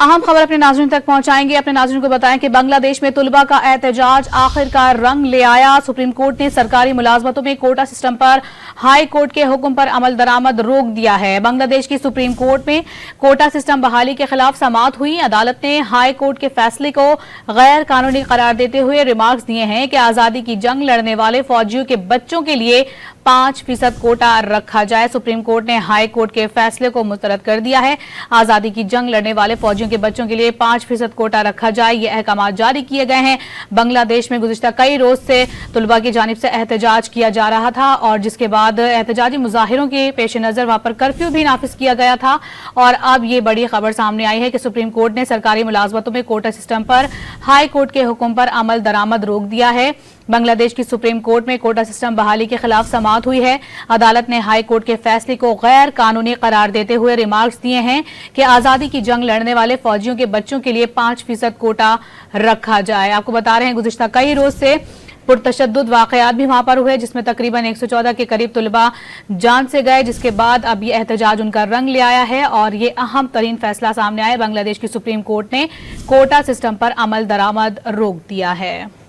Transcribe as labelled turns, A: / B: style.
A: अहम खबर अपने नाज़रीन तक पहुंचाएंगे। अपने नाज़रीन को बताएं कि बांग्लादेश में तुलबा का एहतजाज आखिरकार रंग ले आया। सुप्रीम कोर्ट ने सरकारी मुलाजमतों में कोटा सिस्टम पर हाई कोर्ट के हुक्म पर अमल दरामद रोक दिया है। बांग्लादेश की सुप्रीम कोर्ट में कोटा सिस्टम बहाली के खिलाफ समाअत हुई। अदालत ने हाई कोर्ट के फैसले को गैर कानूनी करार देते हुए रिमार्क्स दिए हैं कि आजादी की जंग लड़ने वाले फौजियों के बच्चों के लिए 5% कोटा रखा जाए। सुप्रीम कोर्ट ने हाई कोर्ट के फैसले को मुस्तरद कर दिया है। आजादी की जंग लड़ने वाले फौजियों के बच्चों के लिए 5% कोटा रखा जाए, ये अहकाम जारी किए गए हैं। बांग्लादेश में गुज़िश्ता कई रोज से तुलबा की जानिब से एहतजाज किया जा रहा था और जिसके बाद एहतजाजी मुजाहिरों के पेश नजर वहां पर कर्फ्यू भी नाफिज किया गया था। और अब ये बड़ी खबर सामने आई है कि सुप्रीम कोर्ट ने सरकारी मुलाजमतों में कोटा सिस्टम पर हाई कोर्ट के हुक्म पर अमल दरामद रोक दिया है। बांग्लादेश की सुप्रीम कोर्ट में कोटा सिस्टम बहाली के खिलाफ समाअत हुई है। अदालत ने हाई कोर्ट के फैसले को गैर कानूनी करार देते हुए रिमार्क्स दिए हैं कि आजादी की जंग लड़ने वाले फौजियों के बच्चों के लिए 5% कोटा रखा जाए। आपको बता रहे हैं गुज़िश्ता कई रोज से पुरतशद्दुद वाकयात भी वहां पर हुए जिसमें तकरीबन 114 के करीब तुलबा जान से गए, जिसके बाद अब ये एहतजाज उनका रंग ले आया है और ये अहम तरीन फैसला सामने आया। बांग्लादेश की सुप्रीम कोर्ट ने कोटा सिस्टम पर अमल दरामद रोक दिया है।